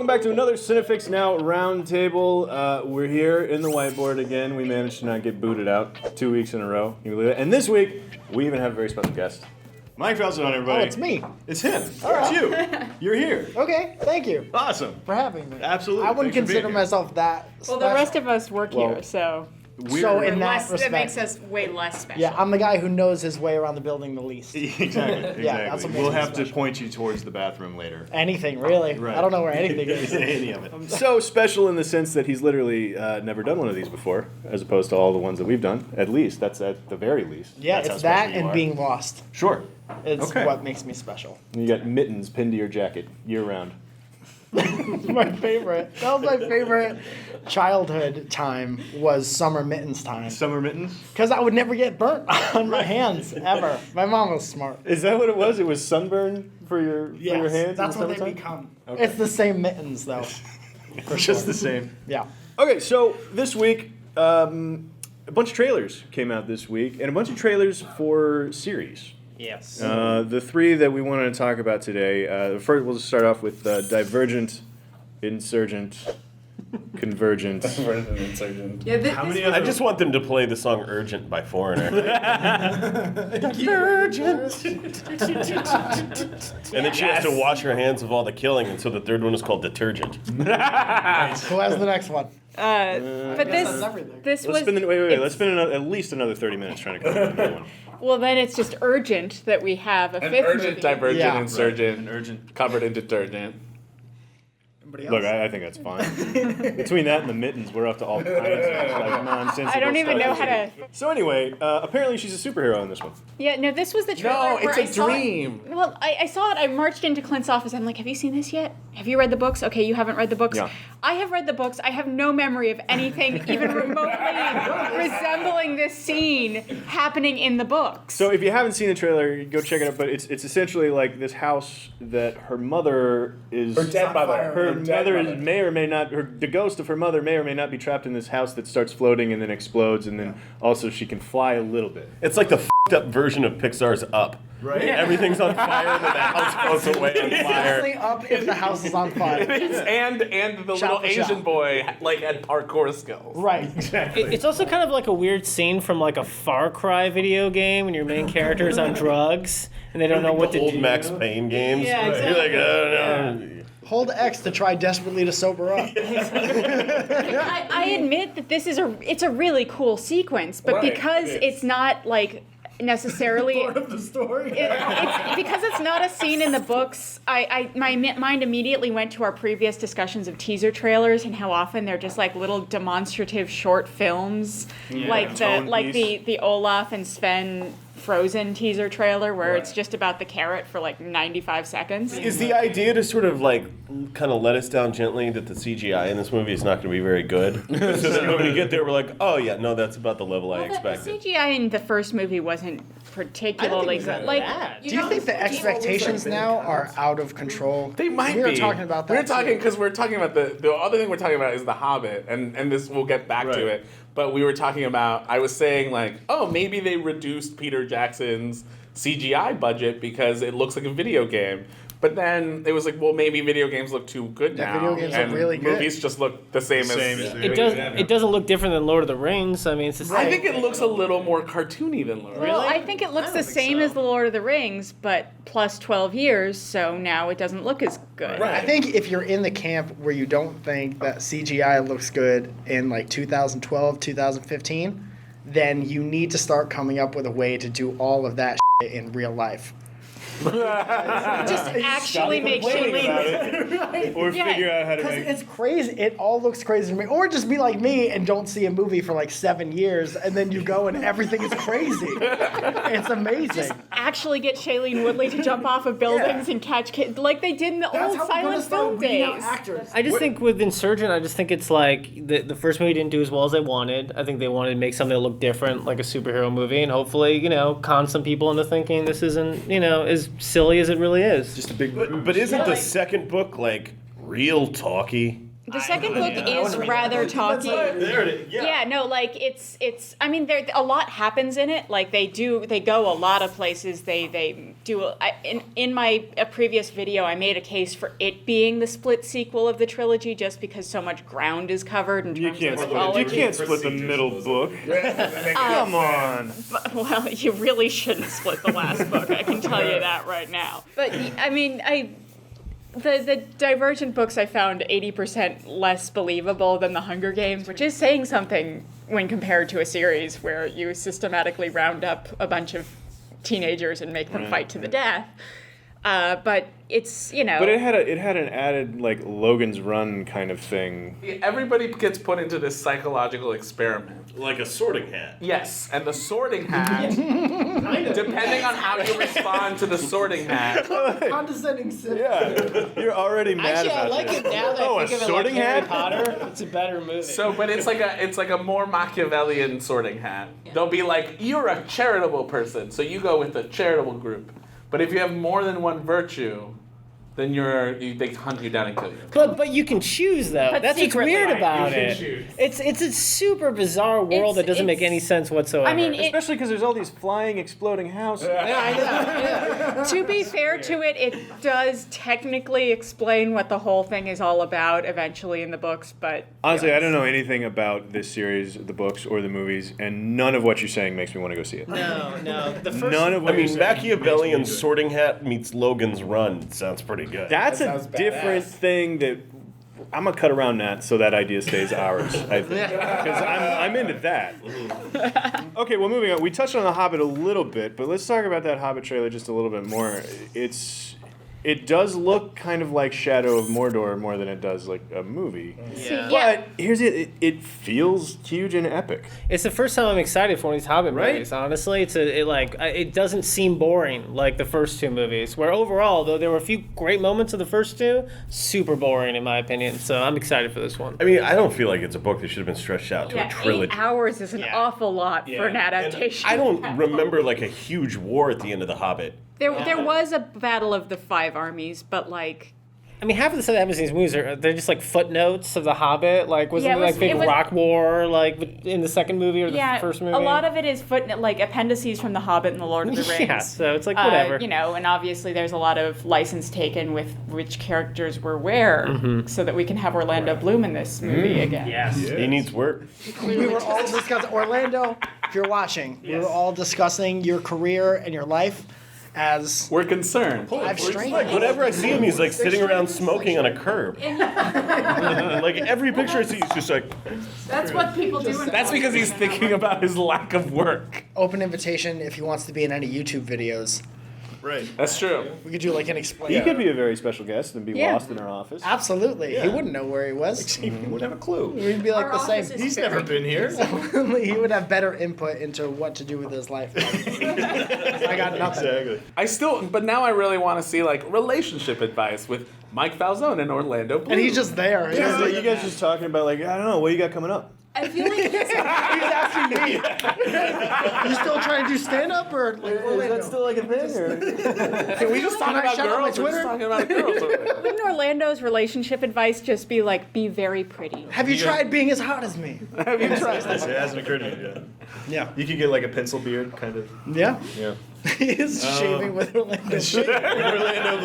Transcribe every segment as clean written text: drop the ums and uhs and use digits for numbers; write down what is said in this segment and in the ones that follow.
Welcome back to another CineFix Now Roundtable. We're here in the whiteboard again. We managed to not get booted out 2 weeks in a row. Can you believe it? And this week, we even have a very special guest. Mike Falzone, everybody. Oh, it's me. It's him. All right. It's you. You're here. Okay, thank you Awesome. for having me. Absolutely. I wouldn't Thanks for being consider here. myself that Well, special. the rest of us work here, so So in that that respect, makes us way less special. yeah, I'm the guy who knows his way around the building the least. Exactly. that's what makes We'll me have to special. point you towards the bathroom later. Anything, really. Right. I don't know where anything is. Any of it. So special in the sense that he's literally never done one of these before, as opposed to all the ones that we've done. At least, that's at the very least. Yeah, That's it's how that special you and are. being lost. Sure. It's Okay. what makes me special. And you got mittens pinned to your jacket year round. My favorite. That was my favorite childhood time was summer mittens time. Summer mittens? Because I would never get burnt on my hands, ever. My mom was smart. Is that what it was? It was sunburn for your hands? That's in the what they summertime? become. Okay. It's the same mittens, though. For Just sure. the same. Yeah. Okay, so this week, a bunch of trailers came out this week, and a bunch of trailers for series. Yes. The three that we wanted to talk about today, first we'll start off with Divergent, Insurgent, Convergent. Yeah, How many other... I just want them to play the song Urgent by Foreigner. Divergent. And then she has to wash her hands of all the killing, and so the third one is called Detergent. Who has the next one? but That's everything. this Let's was spend, wait. Let's spend at least another 30 minutes trying to come up with a new one. well. Then it's just urgent that we have a An fifth urgent, movie. divergent, Yeah. insurgent, An urgent. covered in detergent. Anybody else? Look, I think that's fine. Between that and the mittens, we're up to all kinds of like nonsensical I don't even know stuff. how to. So anyway, apparently she's a superhero in this one. Yeah, no, this was the trailer. No, where it's I a saw it- dream. Well, I saw it. I marched into Clint's office. I'm like, have you seen this yet? Have you read the books? Okay, you haven't read the books. Yeah. I have read the books. I have no memory of anything even remotely resembling this scene happening in the books. So if you haven't seen the trailer, go check it out. But it's essentially like this house that her mother is. Her dead mother. Her dead mother mother. may or may not. The ghost of her mother may or may not be trapped in this house that starts floating and then explodes, and then also she can fly a little bit. It's like the f***ed up version of Pixar's Up. Right. Everything's on fire, and then the house goes away on fire. Only up if the house is on fire. and the Shot little for Asian shot. boy had parkour skills. Right. It's also kind of like a weird scene from like a Far Cry video game when your main character is on drugs and they don't know what to Old do. Max Payne games. Yeah, You're like, exactly. no. Hold X to try desperately to sober up. I admit that it's a really cool sequence, but Right, because it is. it's not like necessarily of the story. it's because it's not a scene in the books. My mind immediately went to our previous discussions of teaser trailers and how often they're just like little demonstrative short films, like tone the Olaf and Sven Frozen teaser trailer where it's just about the carrot for like 95 seconds. Is the idea to sort of like kind of let us down gently that the CGI in this movie is not going to be very good? So that when we get there, we're like, oh yeah, no, that's about the level I The expected. CGI in the first movie wasn't particularly good. Like, Do you think the expectations now are out of control? They might we be. were talking about that. We're talking because we're talking about the other thing we're talking about is the Hobbit, and this we'll get back Right. to it. But we were talking about. I was saying like, oh, maybe they reduced Peter Jackson's CGI budget because it looks like a video game. But then it was like, well, maybe video games look too good Yeah, now. video games look and really good. movies just look the same as. It doesn't look different than Lord of the Rings. I mean, it's the same. I think it looks a little more cartoony than Lord. well, I think it looks the same as The Lord of the Rings, but plus 12 years, so now it doesn't look as good. Right. I think if you're in the camp where you don't think that CGI looks good in like 2012, 2015, then you need to start coming up with a way to do all of that shit in real life. Just actually make Shailene. Or Yeah, figure out how to Because make. it's crazy. It all looks crazy to me. Or just be like me and don't see a movie for like 7 years, and then you go and everything is crazy. It's amazing. Actually get Shailene Woodley to jump off of buildings and catch kids like they did in the old silent film days. actors. I just think with Insurgent, I just think it's like the first movie didn't do as well as they wanted. I think they wanted to make something that looked different, like a superhero movie, and hopefully, con some people into thinking this isn't, as silly as it really is. Just a big. But isn't the second book like real talky? The second book is rather talky. There it is. Yeah, no, like it's. I mean, there a lot happens in it. Like they go a lot of places. They do. In my previous video, I made a case for it being the split sequel of the trilogy, just because so much ground is covered in terms of mythology. You can't split the middle book. Come on. Well, you really shouldn't split the last book. I can tell you that right now. But I mean, The Divergent books I found 80% less believable than the Hunger Games, which is saying something when compared to a series where you systematically round up a bunch of teenagers and make them fight to the death. But it's, But it had an added like Logan's Run kind of thing. Everybody gets put into this psychological experiment. Like a sorting hat. Yes, and the sorting hat, depending on how you respond to the sorting hat. Condescending simp. Yeah, you're already mad Actually, I about like this. it now that I think of it like sorting Harry hat? Potter. It's a better movie. So, but it's like a more Machiavellian sorting hat. They'll be like, you're a charitable person, so you go with the charitable group. But if you have more than one virtue, then they hunt you down and kill you. But you can choose though. But That's what's secretly, weird right. about You can it. choose. It's a super bizarre world that doesn't make any sense whatsoever. I mean, Especially because there's all these flying, exploding houses. to be fair to it, it does technically explain what the whole thing is all about eventually in the books, but... Honestly, I don't know anything about this series, the books, or the movies, and none of what you're saying makes me want to go see it. no. The first None of what I you're mean, saying. Machiavellian sorting hat meets Logan's Run. Sounds pretty good. That's That a sounds different badass. thing that I'm gonna cut around that so that idea stays ours. I think because I'm into that. Okay, well, moving on. We touched on the Hobbit a little bit, but let's talk about that Hobbit trailer just a little bit more. It does look kind of like Shadow of Mordor more than it does like a movie. Yeah. But here's it feels huge and epic. It's the first time I'm excited for one of these Hobbit Right? movies. Honestly, it doesn't seem boring like the first two movies. Where overall, though, there were a few great moments of the first two, super boring in my opinion. So I'm excited for this one. I mean, I don't feel like it's a book that should have been stretched out to a trilogy. 8 hours is an awful lot for an adaptation. I don't remember like a huge war at the end of The Hobbit. There was a battle of the 5 armies, but like... I mean, half of the stuff that happens in these movies they're just like footnotes of the Hobbit. Like, wasn't Yeah, there like big it was- rock war like in the second movie or the first movie? a lot of it is like appendices from The Hobbit and The Lord of the Rings. Yeah, so it's like whatever. And obviously there's a lot of license taken with which characters were where, so that we can have Orlando Bloom in this movie again. Yes. He needs work. We were all discussing, Orlando, if you're watching, we were all discussing your career and your life as We're concerned. I've strained. Like, whenever I see him, he's like sitting around smoking on a curb. Like every picture I see, he's just like, That's what people do. That's because he's thinking about his lack of work. Open invitation if he wants to be in any YouTube videos. Right. That's true. We could do like an explain. He could be a very special guest and be Yeah. lost in our office. Absolutely. He wouldn't know where he was. He wouldn't have a clue. We'd be like Our the same. office is very- been here. He would have better input into what to do with his life. I got nothing. Exactly. But now I really want to see like relationship advice with Mike Falzone and Orlando Bloom. And he's just there. He's So you guys just talking about like, I don't know, what you got coming up? I feel like asking me. You still trying to do stand up or like Orlando? like a thing? Or? Can we just talk Can I about shout out my girls? We're just Twitter? talking about girls. over there. wouldn't Orlando's relationship advice just be like, be very pretty? Have you tried being as hot as me? Have you tried? It hasn't occurred to me yet. Yeah. You could get like a pencil beard, kind of. Yeah. Yeah. He's shaving with Orlando. Orlando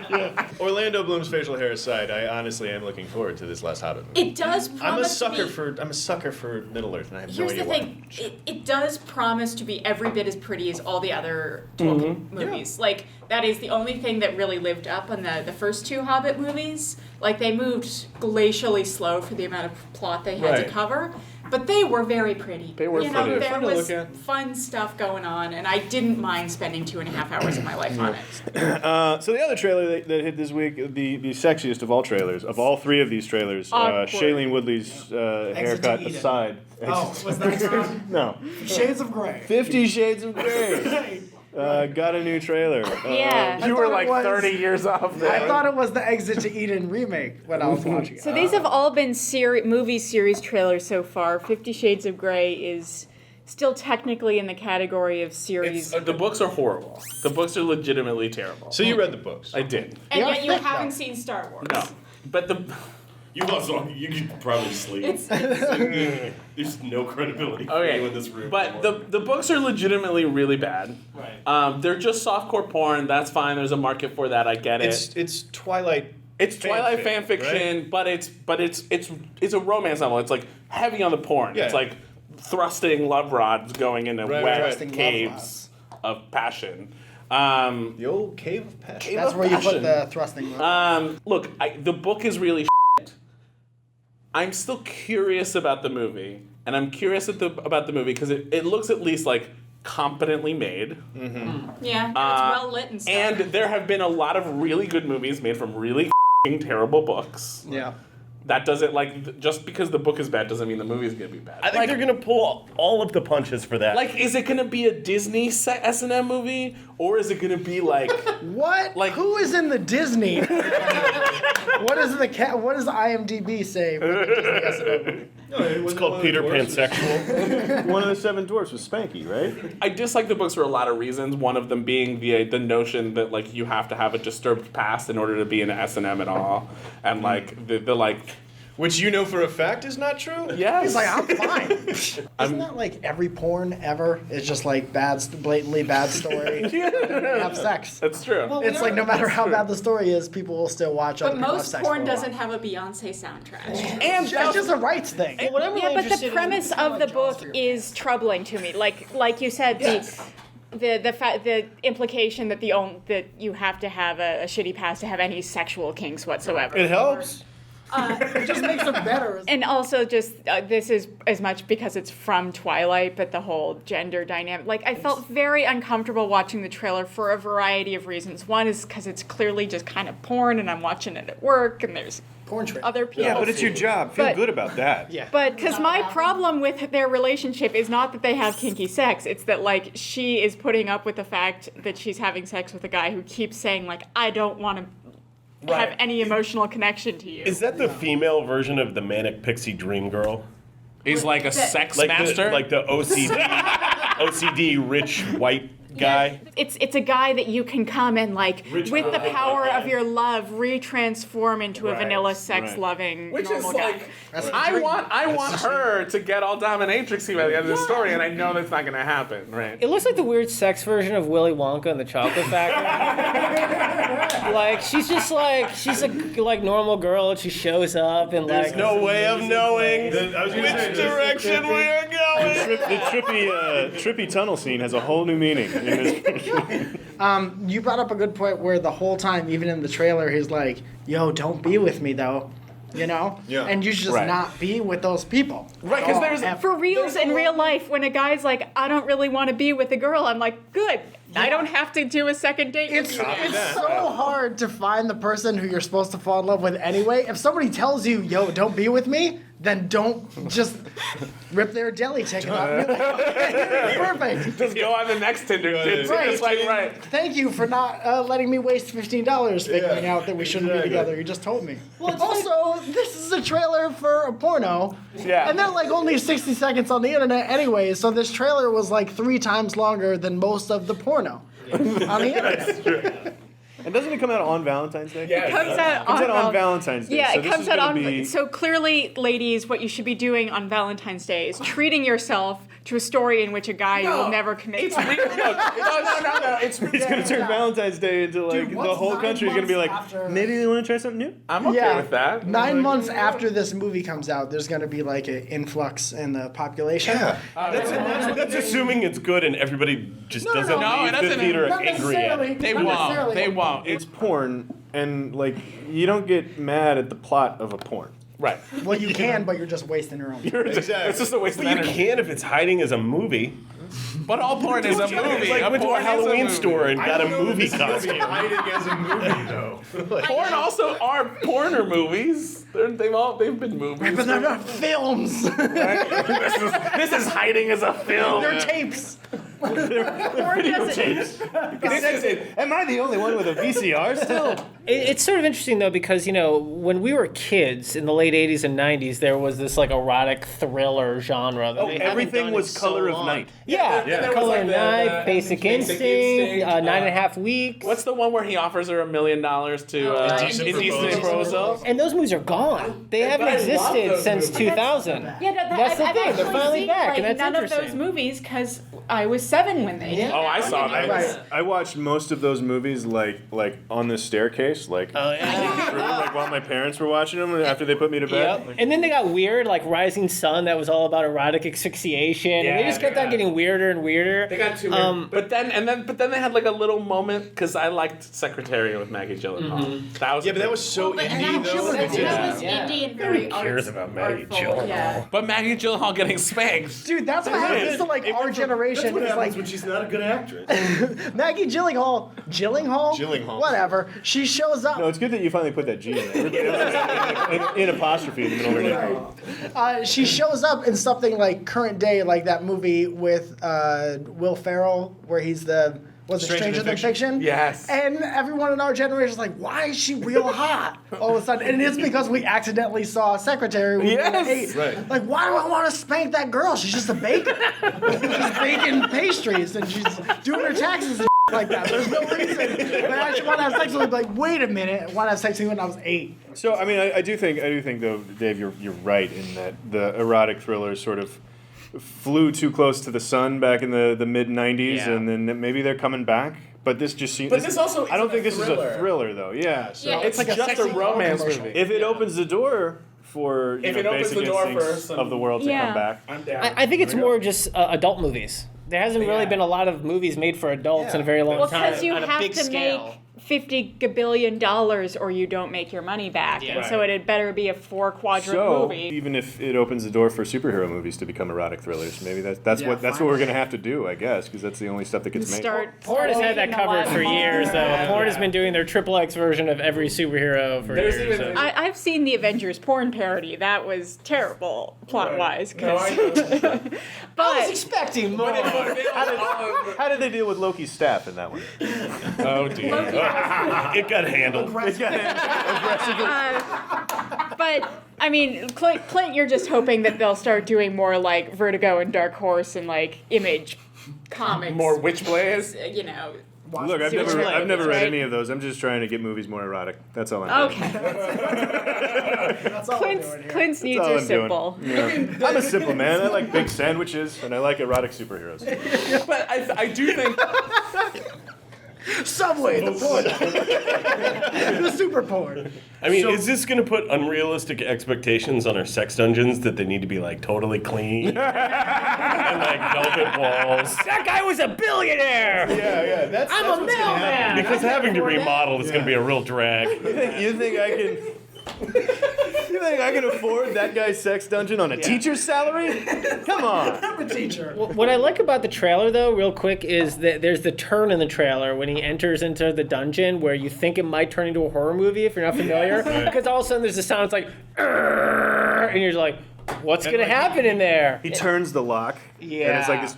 Bloom. Orlando Bloom's facial hair aside, I honestly am looking forward to this last Hobbit movie. It does promise I'm a sucker for Middle Earth, and I have Here's no the idea thing, it does promise to be every bit as pretty as all the other Tolkien movies. Like, that is the only thing that really lived up on the first 2 Hobbit movies. Like, they moved glacially slow for the amount of plot they had to Right. cover. But they were very pretty. They were pretty. There Fun to was look at. fun stuff going on, and I didn't mind spending 2.5 hours of my life on it. So the other trailer that hit this week, the sexiest of all trailers, of all 3 of these trailers, Awkward. Shailene Woodley's haircut Eden. aside. Oh, was that song? No. Shades of Grey. 50 Shades of Grey. Got a new trailer. Yeah. You were thought like it was- 30 years off there. I thought it was the Exit to Eden remake when I was watching it. So these have all been movie series trailers so far. 50 Shades of Grey is still technically in the category of series. The books are horrible. The books are legitimately terrible. So you read the books. I did. And They are yet you thick, haven't though. seen Star Wars. No. But You also you could probably sleep. There's no credibility for you in this room. But the books are legitimately really bad. Right. They're just softcore porn. That's fine. There's a market for that. I get it. It's Twilight. It's Twilight fan fanfic, fiction, right? but it's a romance novel. It's like heavy on the porn. Yeah. It's like thrusting love rods going into Right, wet right. Thrusting love caves of passion. The old Cave of Passion. Cave That's of where you passion. put the thrusting. Look, the book is really shit. I'm still curious about the movie, and I'm curious about the movie because it looks at least like competently made. Yeah, it's well lit and stuff. And there have been a lot of really good movies made from really terrible books. Yeah. That doesn't, just because the book is bad doesn't mean the movie is going to be bad. I think they're gonna pull all of the punches for that. Like, is it going to be a Disney S&M movie, or is it going to be like... What? Like- Who is in the Disney? What does IMDb say for the Disney S&M movie? it's called Peter Pansexual. One of the seven dwarfs was Spanky, right? I dislike the books for a lot of reasons. One of them being the notion that like you have to have a disturbed past in order to be in S&M at all, and like the like. Which you know for a fact is not true? Yes. He's like, I'm fine. Isn't that like every porn ever? It's just like blatantly bad story. They have sex. That's true. Well, It's like no matter how bad the story is, people will still watch other but people have most sex porn for a while. doesn't have a Beyonce soundtrack. And It's just a rights thing. What I'm really Yeah, but the interested in- premise of the book is troubling to me. Like you said, the implication that that you have to have a shitty past to have any sexual kinks whatsoever. It helps. It just makes them better. And also just this is as much because it's from Twilight, but the whole gender dynamic. Like I felt very uncomfortable watching the trailer for a variety of reasons. One is because it's clearly just kind of porn, and I'm watching it at work, and there's Porn trade. other people. Yeah, but it's your job. Feel But- good about that. Yeah. But because my problem with their relationship is not that they have kinky sex, it's that like she is putting up with the fact that she's having sex with a guy who keeps saying like, I don't want to have any emotional connection to you. Is that the female version of the manic pixie dream girl? He's like a sex Like master. the OCD rich white guy. It's a guy that you can come and like Rich with the guy. power of your love retransform into a Right, vanilla sex loving Which normal is guy. like, That's I the want her to get all dominatrixy by the end of the story, and I know that's not going to happen, right? It looks like the weird sex version of Willy Wonka and the Chocolate Factory. Like she's just like a like normal girl, and she shows up and There's like no way of knowing I was gonna say, which direction we are going. The trippy tunnel scene has a whole new meaning. In this. You brought up a good point where the whole time, even in the trailer, he's like, yo, don't be with me, though. You know? Yeah. And you should just Right. not be with those people. Right, because there's For reals in real life, when a guy's like, I don't really want to be with a girl, I'm like, good. I don't have to do a second date with It's you. so hard to find the person who you're supposed to fall in love with anyway. If somebody tells you, yo, don't be with me, then don't just rip their deli ticket off. You're like, okay, perfect. just go on the next Tinder. It's like, right. Thank you for not letting me waste $15 figuring out that we shouldn't be together. You just told me. Also, this is a trailer for a porno. Yeah. And they're like only 60 seconds on the internet anyway, so this trailer was like 3 times longer than most of the porno on the internet. And doesn't it come out on Valentine's Day? Yeah. It comes out on Valentine's Day. Yeah, so it this comes is out gonna on. be- So clearly, ladies, what you should be doing on Valentine's Day is treating yourself to a story in which a guy you will never commit It's to. real. No. It's It's gonna turn Valentine's Day into like the what's whole 9 country's gonna be like, months after- maybe we want to try something new. I'm okay with that. 9 months after this movie comes out, there's going to be like an influx in the population. That's assuming it's good and everybody just doesn't no, leave it the doesn't- theater Not angry at necessarily. it. They Not won't. necessarily. They won't. It's porn, and like you don't get mad at the plot of a porn. right. Well, you can, but you're just wasting your own. It's just a waste of But you energy. can if it's hiding as a movie. But all porn is a movie. It's like went to a porn is Halloween movie. store and got a movie costume. Hiding as a movie, though. Porn also are porner movies. They've been movies. But they're not films. This is hiding as a film. They're tapes. Porn doesn't. Am I the only one with a VCR still? It's sort of interesting though because when we were kids in the late '80s and '90s, there was this like erotic thriller genre. That they haven't everything done was in Color so of long. Night. Yeah, there was, Color like, of the Night, Basic Instinct, 9.5 Weeks. What's the one where he offers her $1 million to Indecent Proposal? And those movies are gone. They haven't I love existed those since movies. 2000. Yeah, That's the I've thing. They're actually finally seen, back, like, and that's none interesting. of those movies because I was 7 when they came Oh, I out. saw that. Right. I watched most of those movies like on the staircase, like while my parents were watching them after they put me to bed. Yep. And then they got weird, like Rising Sun, that was all about erotic asphyxiation, and they just kept on getting weirder and weirder. They got too weird. But then they had like a little moment because I liked Secretariat with Maggie Gyllenhaal. That was But that was so But indie though. that was Yeah. indie and very cares about Maggie artful. Gyllenhaal? Yeah. But Maggie Gyllenhaal getting spanked. Dude, that's what happens to like our generation. It's like when she's not a good actress. Maggie Gyllenhaal, whatever. She shows up. No, it's good that you finally put that G in there. Everybody else is in apostrophe in the middle of her name. She shows up in something like current day, like that movie with Will Ferrell, where he's the Stranger Than Fiction? Yes. And everyone in our generation is like, why is she real hot all of a sudden? And it's because we accidentally saw Secretary when we were Yes. 8. Right. Like, why do I want to spank that girl? She's just a baker. She's baking pastries and she's doing her taxes and like that. There's no reason. But I actually want to have sex with her. Like, wait a minute. I want to have sex with you when I was 8. So I mean, I do think though, Dave, you're right in that the erotic thrillers sort of flew too close to the sun back in the mid '90s, Yeah. and then maybe they're coming back. But this just seems. But this also I don't isn't think a this is thriller. a thriller though. Yeah. So Yeah, It's like a just a sexy romance commercial. movie. if it opens the door for If it opens basic the door for instincts some- of the world to Yeah. come back. I'm down. I think it's more just adult movies. There hasn't really been a lot of movies made for adults in a very long Well, time. because you on a have big to scale. make $50 billion or you don't make your money back, Yeah. and so it had better be a 4-quadrant So movie. even if it opens the door for superhero movies to become erotic thrillers, maybe that's what we're gonna have to do, I guess, because that's the only stuff that gets made. Porn has had that covered for years, though. Porn has been doing their XXX version of every superhero for There's years. even- so- I've seen the Avengers porn parody. That was terrible plot-wise. No, I know. But expecting more. How did they deal with Loki's staff in that one? Oh dear. It got handled. but I mean, Clint, you're just hoping that they'll start doing more like Vertigo and Dark Horse and like Image comics. More Witchblades. You know. Look, I've See what never, you like, I've never read right? any of those. I'm just trying to get movies more erotic. That's all I'm doing. Okay. That's all we're doing here. Clint's needs That's all are I'm doing. simple. Yeah. I'm a simple man. I like big sandwiches and I like erotic superheroes. But I do think Subway, the porn. The super porn. I mean, is this going to put unrealistic expectations on our sex dungeons that they need to be like totally clean and like velvet walls? That guy was a billionaire! Yeah. That's I'm a mailman! Because having to remodel is going to be a real drag. You think I can? You think I can afford that guy's sex dungeon on a teacher's salary? Come on. I'm a teacher. What I like about the trailer, though, real quick, is that there's the turn in the trailer when he enters into the dungeon where you think it might turn into a horror movie if you're not familiar. Because all of a sudden there's a sound, it's like, "Arrgh," and you're like, what's going to happen in there? He turns the lock. And it's like this.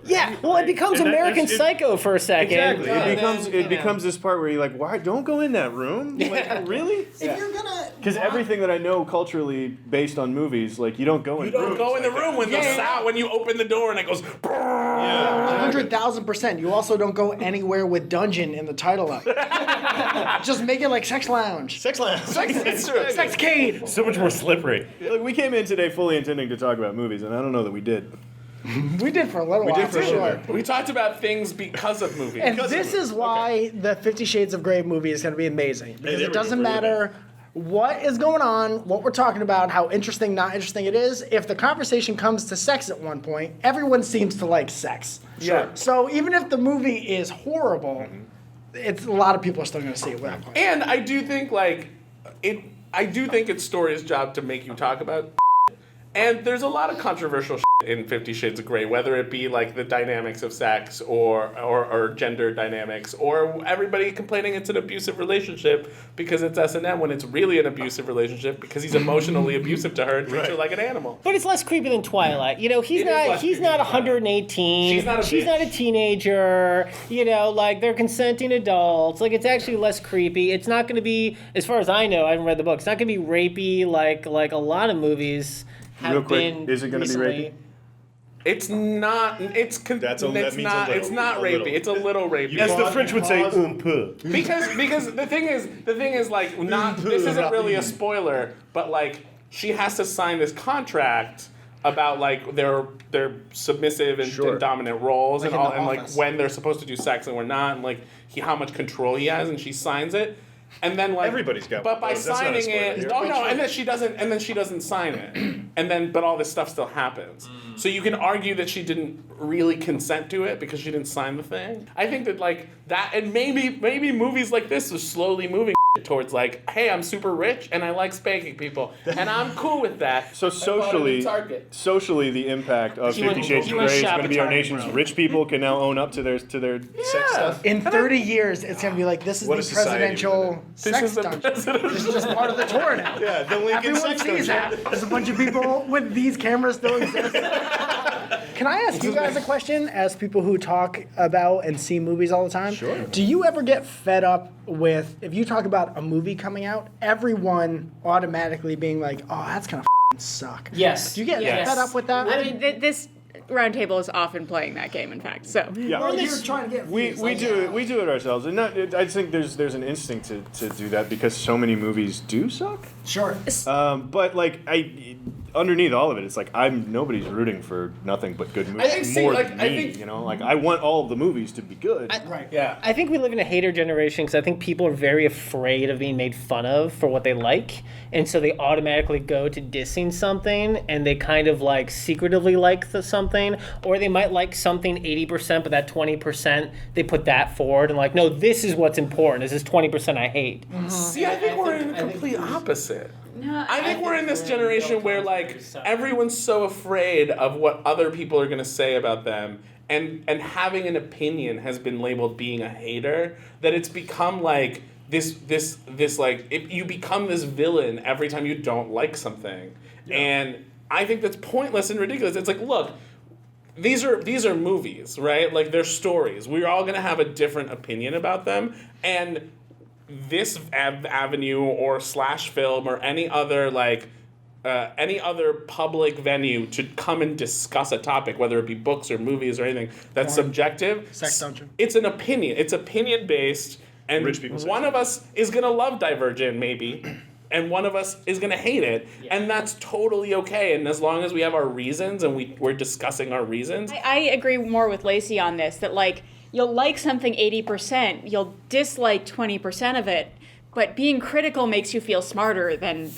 Yeah, well, it becomes And American it- Psycho for a second. Exactly. And It then, becomes this part where you're like, why? Don't go in that room. Like, really? If you're gonna, Because everything that I know culturally based on movies, like you don't go in. you don't rooms go in the like room when the sound when you open the door and it goes. 100,000%. You also don't go anywhere with dungeon in the title of it. Just make it like sex lounge. Sex lounge. It's true. Sexcade. So much more slippery. Look, we came in today fully intending to talk about movies, and I don't know that we did. We did for a little while. did for a little sure. bit. We talked about things because of movies. And this is why the 50 Shades of Grey movie is going to be amazing. Because it doesn't matter what is going on, what we're talking about, how interesting, not interesting it is. If the conversation comes to sex at one point, everyone seems to like sex. Sure. So even if the movie is horrible, it's a lot of people are still going to see it without point. And I do think I do think it's Story's job to make you talk about. And there's a lot of controversial in 50 Shades of Grey, whether it be like the dynamics of sex or gender dynamics, or everybody complaining it's an abusive relationship because it's S&M when it's really an abusive relationship because he's emotionally abusive to her and treats her like an animal. But it's less creepy than Twilight. You know, he's not 118. She's not a She's not a teenager. You know, like they're consenting adults. Like it's actually less creepy. It's not going to be, as far as I know, I haven't read the book. It's not going to be rapey like a lot of movies have Real quick, been. is it gonna be recently. rapey? It's not. It's That means a It's not little. rapey. It's a little rapey. As the French would say, peu. Because the thing is like not. This isn't really a spoiler, but like she has to sign this contract about like their submissive and dominant roles Like and in all, The and like Office. when they're supposed to do sex and when not, and like how much control he has, and she signs it. And then like Everybody's got but one by of those. That's not a signing spoiler it, here. oh no, and then she doesn't sign it, and then but all this stuff still happens. So you can argue that she didn't really consent to it because she didn't sign the thing. I think that like that, and maybe movies like this are slowly moving towards like, hey, I'm super rich and I like spanking people, and I'm cool with that. So socially, the impact of You 50 went- Shades you of went Grey is shop going to be our at Target, nation's bro. rich people can now own up to their sex stuff. In 30 years, it's gonna be like this is What the a society we live presidential in. sex is the dungeon. presidential- This is just part of the tour now. Yeah, the Lincoln Everyone sex sees dungeon. that. There's a bunch of people with these cameras still exist. Can I ask you guys a question as people who talk about and see movies all the time? Sure. Do you ever get fed up with, if you talk about a movie coming out, everyone automatically being like, oh, that's gonna suck? Yes. Do you get Yes. fed up with that? I mean, this Roundtable is often playing that game, in fact. So Yeah. Well, you're trying to get We views, do it ourselves, and I think there's an instinct to do that because so many movies do suck. Sure. But like underneath all of it, it's like nobody's rooting for nothing but good movies think, see, more like, than I me. think- You know, like I want all of the movies to be good. Right. Yeah. I think we live in a hater generation because I think people are very afraid of being made fun of for what they like. And so they automatically go to dissing something and they kind of like secretively like something. Or they might like something 80%, but that 20%, they put that forward and like, no, this is what's important. This is 20% I hate. See, I think we're in the complete opposite. no, I think we're in this generation where like everyone's so afraid of what other people are gonna say about them, and having an opinion has been labeled being a hater, that it's become like this like you become this villain every time you don't like something, and I think that's pointless and ridiculous. It's like, look, these are movies, right? Like they're stories. We're all gonna have a different opinion about them, and this avenue or slash film or any other public venue to come and discuss a topic, whether it be books or movies or anything that's subjective. Sex dungeon. It's an opinion. It's opinion based, and Rich people sex one of us is gonna love Divergent maybe, and one of us is gonna hate it, and that's totally okay. And as long as we have our reasons and we're discussing our reasons. I agree more with Lacey on this, that like you'll like something 80%, you'll dislike 20% of it, but being critical makes you feel smarter than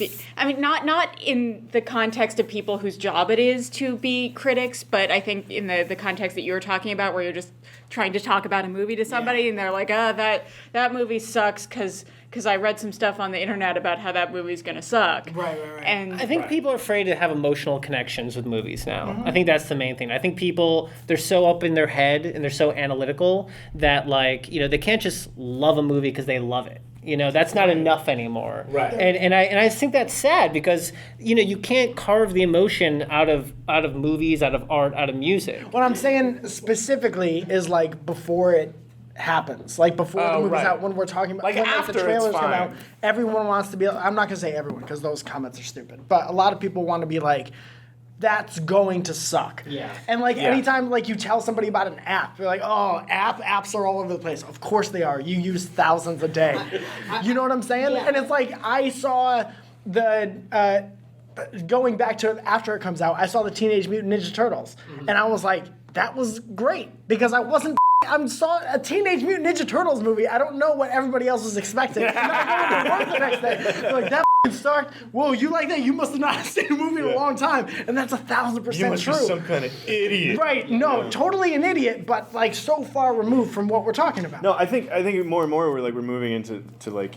not in the context of people whose job it is to be critics, but I think in the context that you were talking about where you're just trying to talk about a movie to somebody and they're like, that movie sucks because I read some stuff on the internet about how that movie's gonna suck. Right. And I think people are afraid to have emotional connections with movies now. I think that's the main thing. I think people, they're so up in their head and they're so analytical that like, you know, they can't just love a movie because they love it. You know, that's not enough anymore. Right. And I think that's sad because, you know, you can't carve the emotion out of movies, out of art, out of music. What I'm saying specifically is like before it happens, like before the movie's right. out, when we're talking about Like when after the it's trailers come fine. out, everyone wants to be. I'm not gonna say everyone because those comments are stupid, but a lot of people want to be like, that's going to suck. Yeah. And like Yeah. anytime like you tell somebody about an app, they're like, oh, apps are all over the place. Of course they are. You use thousands a day. You know what I'm saying? Yeah. And it's like I saw the going back to after it comes out, I saw the Teenage Mutant Ninja Turtles, and I was like, that was great because I wasn't. I saw a Teenage Mutant Ninja Turtles movie. I don't know what everybody else was expecting. And then I go to work the next day. They're like, that sucked. Whoa, you like that? You must have not seen a movie in a long time. And that's 1,000% You must true. be some kind of idiot. Right, no, totally an idiot, but like so far removed from what we're talking about. No, I think more and more we're moving into like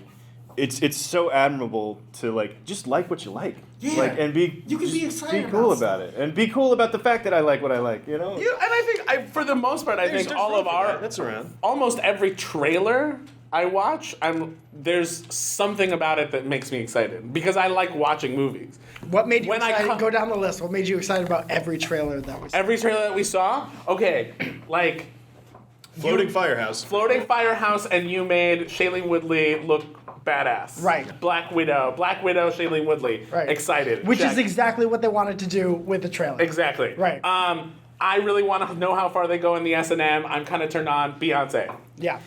it's so admirable to like just like what you like. Yeah. Like and be You can be excited be cool about about it and be cool about the fact that I like what I like. You know. And I think, for the most part, I think all of that's around. almost every trailer I watch, there's something about it that makes me excited because I like watching movies. What made you When I excited? co- Go down the list. What made you excited about every trailer that was? Every trailer that we saw, okay, like Floating Firehouse. Floating Firehouse, and you made Shailene Woodley look badass. Right. Black Widow, Shailene Woodley. Right. Excited. Which Check. is exactly what they wanted to do with the trailer. Exactly. Right. I really want to know how far they go in the S&M. I'm kind of turned on Beyonce. Yeah.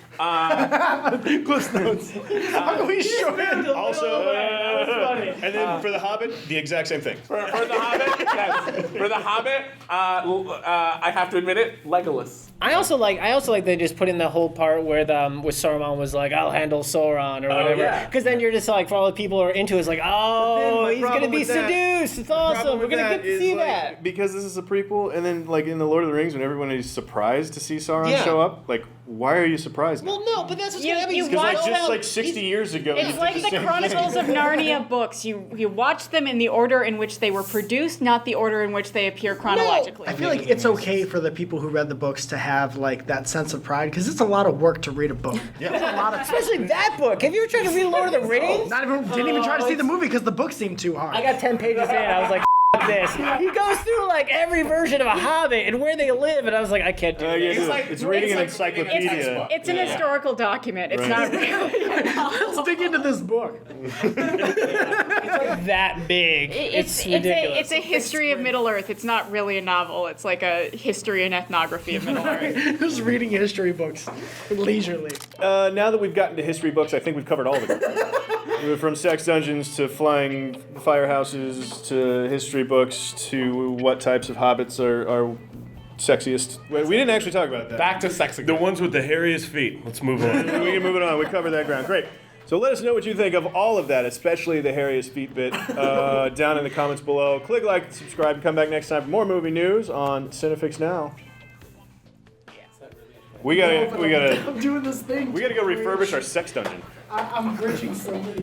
Cliff Notes. Are we sure? Also, and then for the Hobbit, the exact same thing. For the Hobbit, yes. For the Hobbit, I have to admit it, Legolas. I also like they just put in the whole part where Saruman was like, I'll handle Sauron or whatever. yeah. Because then you're just like, for all the people who are into it, it's like, oh, my he's gonna problem be with that- seduced. It's awesome. We're gonna get to see that. Because this is a prequel, and then like in the Lord of the Rings, when everyone is surprised to see Sauron Yeah. show up, like why are you surprised? Well, no, but that's what's You- gonna happen. you He's Because gonna like watch go just out- like 60 years ago, you It's did like the the same Chronicles thing. of Narnia books. You watch them in the order in which they were produced, not the order in which they appear chronologically. I feel like it's okay for the people who read the books to have like that sense of pride because it's a lot of work to read a book. Yeah. It's a lot of Especially that book. Have you ever tried to read Lord of the Rings? didn't even try to see the movie because the book seemed too hard. I got 10 pages in. I was like, F this. He goes through like every version of a Hobbit and where they live, and I was like, I can't do this. It's, like- it's reading an it's like reading a encyclopedia. textbook. It's an historical document. It's Right. not really. Let's dig into this book. That big. It's ridiculous. It's a history of Middle Earth. It's not really a novel. It's like a history and ethnography of Middle Earth. Just reading history books leisurely. Now that we've gotten to history books, I think we've covered all of it. From sex dungeons to flying firehouses to history books to what types of hobbits are sexiest. Wait, we didn't actually talk about that. Back to sex The again. ones with the hairiest feet. Let's move on. We can move it on. We covered that ground. Great. So let us know what you think of all of that, especially the hairiest feet bit, down in the comments below. Click like, subscribe, and come back next time for more movie news on CineFix Now. We gotta I'm doing this thing. go refurbish our sex dungeon. I'm bridging so many.